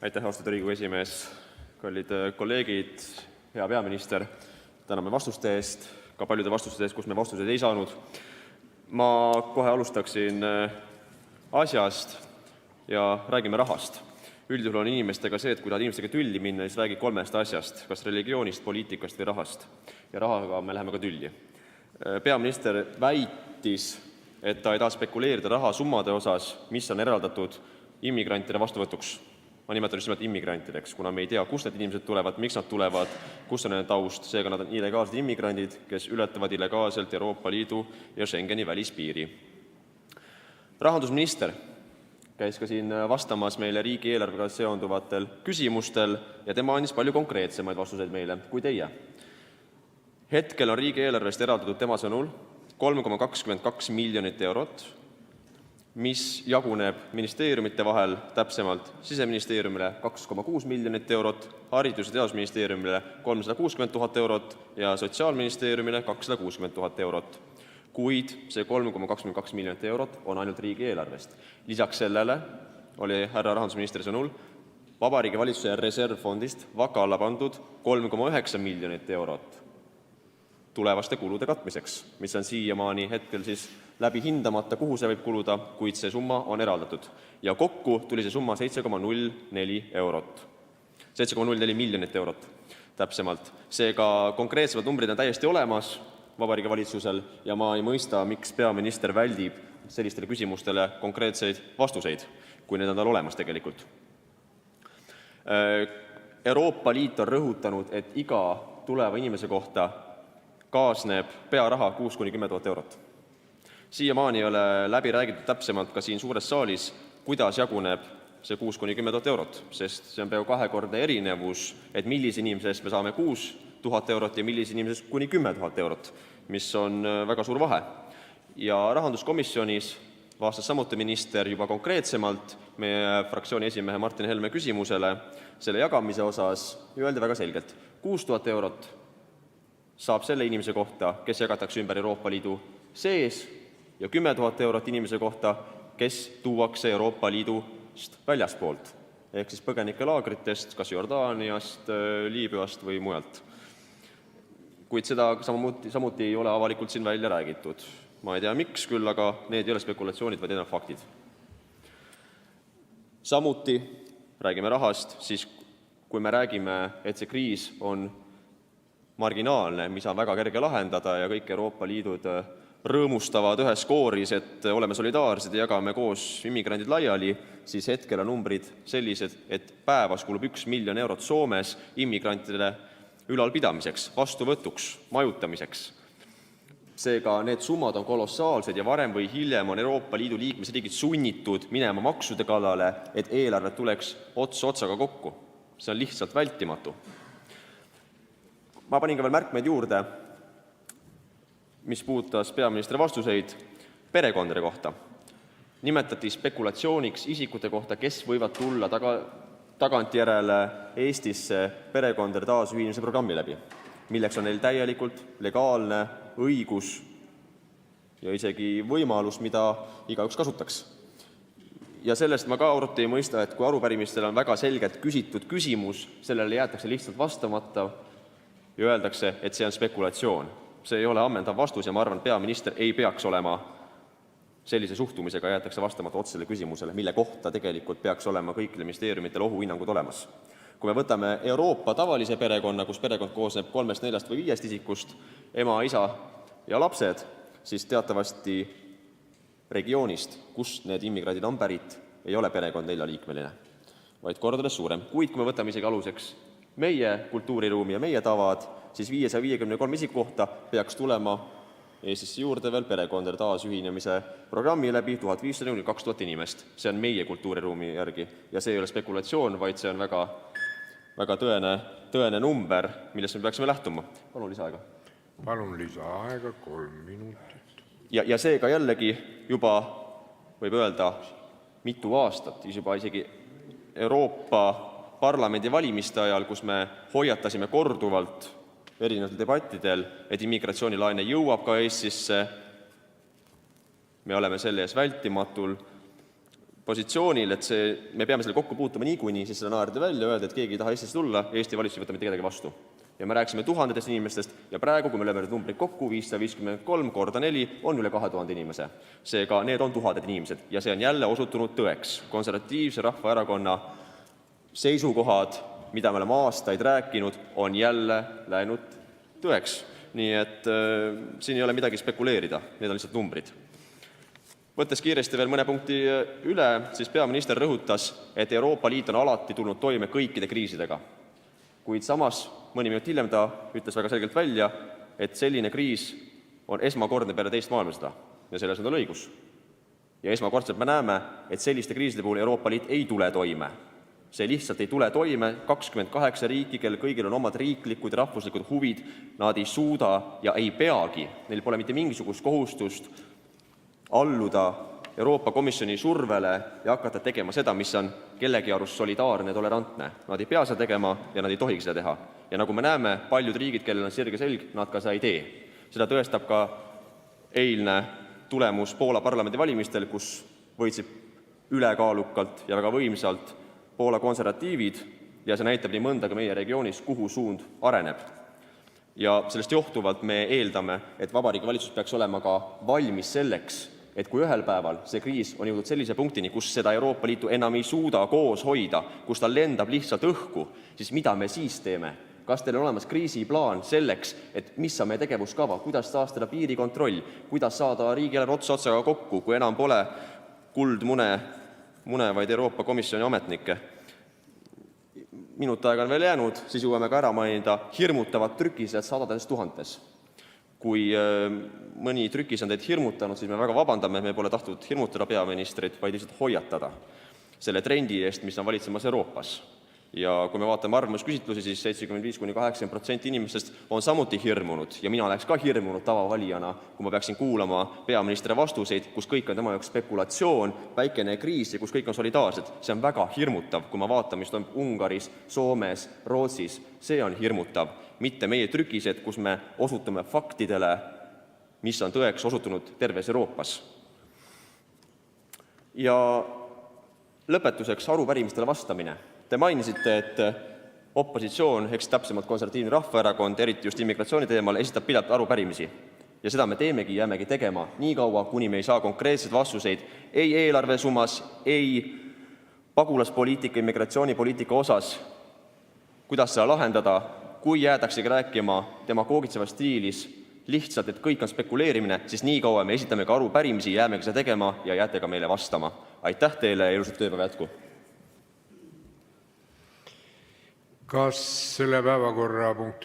Aitäh, austatud Riigikogu esimees, kallid kolleegid, hea peaminister. Täname vastuste eest, ka paljude vastuste eest, kus me vastuseid ei saanud. Ma kohe alustaksin asjast ja räägime rahast. Üldjuhul on inimestega see, et kui tahad inimestega tülli minna, siis räägi kolmest asjast, kas religioonist, poliitikast või rahast. Ja rahaga me läheme ka tülli. Peaminister väitis, et ta ei taha spekuleerida rahasummade osas, mis on eraldatud immigrantide vastuvõtuks. Ma nimetan just nimelt immigrantideks, kuna me ei tea, kust need inimesed tulevad, miks nad tulevad, kus on nende taust, seega nad on illegaalsed immigrandid, kes ületavad illegaalselt Euroopa Liidu ja Schengeni välispiiri. Rahandusminister käis ka siin vastamas meile riigieelarvega seonduvatel küsimustel ja tema andis palju konkreetsemaid vastuseid meile kui teie. Hetkel on riigieelarvest eraldatud tema sõnul 3,22 miljonit eurot, mis jaguneb ministeeriumite vahel täpsemalt Siseministeeriumile 2,6 miljonit eurot, Haridus- ja Teadusministeeriumile 360 000 eurot ja Sotsiaalministeeriumile 260 000 eurot. Kuid see 3,22 miljonit eurot on ainult riigieelarvest. Lisaks sellele oli härra rahandusministri sõnul Vabariigi Valitsuse reservfondist vaka alla pandud 3,9 miljonit eurot tulevaste kulude katmiseks, mis on siiamaani hetkel siis läbi hindamata, kuhu see võib kuluda, kuid see summa on eraldatud. Ja kokku tuli see summa 7,04 eurot. 7,04 miljonit eurot täpsemalt. Seega konkreetsemad numbrid on täiesti olemas Vabariigi Valitsusel ja ma ei mõista, miks peaminister väldib sellistele küsimustele konkreetseid vastuseid, kui need on tal olemas tegelikult. Euroopa Liit on rõhutanud, et iga tuleva inimese kohta kaasneb pearaha 6-10 000 eurot. Siiamaani ei ole läbi räägitud täpsemalt ka siin suures saalis, kuidas jaguneb see 6-10 000 eurot, sest see on peaaegu kahekordne erinevus, et millise inimesest me saame 6 000 eurot ja millise inimesest kuni 10 000 eurot, mis on väga suur vahe. Ja rahanduskomisjonis vastas samuti minister juba konkreetsemalt meie fraktsiooni esimehe Martin Helme küsimusele selle jagamise osas ja öeldi väga selgelt, 6 000 eurot saab selle inimese kohta, kes jagatakse ümber Euroopa Liidu sees ja 10 000 eurot inimese kohta, kes tuuakse Euroopa Liidust väljaspoolt, ehk siis põgenikelaagritest, kas Jordaaniast, Liibüast või mujalt. Kuid seda samuti ei ole avalikult siin välja räägitud. Ma ei tea, miks küll, aga need ei ole spekulatsioonid, vaid need on faktid. Samuti räägime rahast, siis kui me räägime, et see kriis on marginaalne, mis on väga kerge lahendada ja kõik Euroopa Liidud rõõmustavad ühes kooris, et oleme solidaarsed ja jagame koos immigrandid laiali, siis hetkel on numbrid sellised, et päevas kulub 1 miljon eurot Soomes immigrantidele ülalpidamiseks, vastuvõtuks, majutamiseks. Seega need summad on kolossaalsed ja varem või hiljem on Euroopa Liidu liikmesriigid sunnitud minema maksude kallale, et eelarvet tuleks ots otsaga kokku. See on lihtsalt vältimatu. Ma panin ka veel märkmeid juurde, mis puudutas peaministri vastuseid perekondade kohta. Nimetati spekulatsiooniks isikute kohta, kes võivad tulla tagantjärele Eestisse perekondade taasühinemise programmi läbi, milleks on neil täielikult legaalne õigus ja isegi võimalus, mida igaüks kasutaks. Ja sellest ma ka arvuti ei mõista, et kui arupärimistel on väga selgelt küsitud küsimus, sellele jäetakse lihtsalt vastamata ja öeldakse, et see on spekulatsioon. See ei ole ammendav vastus ja ma arvan, et peaminister ei peaks olema sellise suhtumisega jäetakse vastamata otsele küsimusele, mille kohta tegelikult peaks olema kõikidel ministeeriumitel ohuhinnangud olemas. Kui me võtame Euroopa tavalise perekonna, kus perekond koosneb 3, 4 või 5 isikust, ema, isa ja lapsed, siis teatavasti regioonist, kus need immigrandid on pärit, ei ole perekond 4-liikmeline, vaid kordades suurem. Kuid kui me võtame isegi aluseks meie kultuuriruumi ja meie tavad, siis 553 isiku kohta peaks tulema Eestisse juurde veel perekondade taasühinemise programmi läbi 1500–2000 inimest. See on meie kultuuriruumi järgi ja see ei ole spekulatsioon, vaid see on väga, väga tõene number, millest me peaksime lähtuma. Palun lisaaega. Palun lisaaega 3 minutit. Ja seega jällegi juba võib öelda mitu aastat, juba isegi Euroopa Parlamendi valimiste ajal, kus me hoiatasime korduvalt erinevatel debattidel, et immigratsioonilaine jõuab ka Eestisse. Me oleme selle ees vältimatul positsioonil, et me peame selle kokku puutuma niikuinii, siis seda naerdi välja, öelda, et keegi ei taha Eestisse tulla, Eesti valitsus ei võta mitte kedagi vastu. Ja me rääkisime tuhandetest inimestest ja praegu, kui me lööme need numbrid kokku, 553 korda 4 on üle 2000 inimese. Seega need on tuhanded inimesed ja see on jälle osutunud tõeks. Konservatiivse Rahvaerakonna seisukohad, mida me oleme aastaid rääkinud, on jälle läinud tõeks. Nii et siin ei ole midagi spekuleerida, need on lihtsalt numbrid. Võttes kiiresti veel mõne punkti üle, siis peaminister rõhutas, et Euroopa Liit on alati tulnud toime kõikide kriisidega. Kuid samas mõni minut hiljem ta ütles väga selgelt välja, et selline kriis on esmakordne peale teist maailmasõda ja selles on tal õigus. Ja esmakordselt me näeme, et selliste kriiside puhul Euroopa Liit ei tule toime. See lihtsalt ei tule toime, 28 riiki, kel kõigil on omad riiklikud ja rahvuslikud huvid, nad ei suuda ja ei peagi, neil pole mitte mingisugust kohustust alluda Euroopa Komisjoni survele ja hakata tegema seda, mis on kellegi arust solidaarne ja tolerantne. Nad ei pea seda tegema ja nad ei tohiks seda teha. Ja nagu me näeme, paljud riigid, kellel on sirge selg, nad ka seda ei tee. Seda tõestab ka eilne tulemus Poola parlamendi valimistel, kus võitsid ülekaalukalt ja väga võimsalt Poola konservatiivid ja see näitab nii mõndagi meie regioonis, kuhu suund areneb. Ja sellest johtuvalt me eeldame, et Vabariigi Valitsus peaks olema ka valmis selleks, et kui ühel päeval see kriis on jõudnud sellise punktini, kus seda Euroopa Liitu enam ei suuda koos hoida, kus ta lendab lihtsalt õhku, siis mida me siis teeme? Kas teil on olemas kriisiplaan selleks, et mis on meie tegevuskava, kuidas taastada piirikontroll, kuidas saada riigieelarve otsaga kokku, kui enam pole kuldmunevaid Euroopa Komisjoni ametnikke? Minut aega on veel jäänud, siis jõuame ka ära mainida hirmutavad trükised sadades tuhandes. Kui mõni trükis on teid hirmutanud, siis me väga vabandame, me pole tahtnud hirmutada peaministrit, vaid lihtsalt hoiatada selle trendi eest, mis on valitsemas Euroopas. Ja kui me vaatame arvamusküsitlusi, siis 75–80% inimestest on samuti hirmunud ja mina oleks ka hirmunud tavavalijana, kui ma peaksin kuulama peaministri vastuseid, kus kõik on tema jaoks spekulatsioon, väikene kriis ja kus kõik on solidaarsed. See on väga hirmutav, kui ma vaatan, mis toimub Ungaris, Soomes, Rootsis. See on hirmutav, mitte meie trükised, kus me osutume faktidele, mis on tõeks osutunud terves Euroopas. Ja lõpetuseks arupärimistele vastamine. Te mainisite, et opositsioon, eks täpsemalt konservatiivne Rahvaerakond, eriti just immigratsiooni teemal, esitab pidevalt arupärimisi. Ja seda me teemegi, jäämegi tegema nii kaua, kuni me ei saa konkreetseid vastuseid ei eelarvesummas, ei pagulaspoliitika, immigratsioonipoliitika osas, kuidas seda lahendada, kui jäädaksegi rääkima demagoogitsevas stiilis lihtsalt, et kõik on spekuleerimine, siis nii kaua me esitame ka arupärimisi, jäämegi seda tegema ja jääte ka meile vastama. Aitäh teile ja ilusat tööpäeva jätku! Kas selle päevakorrapunkti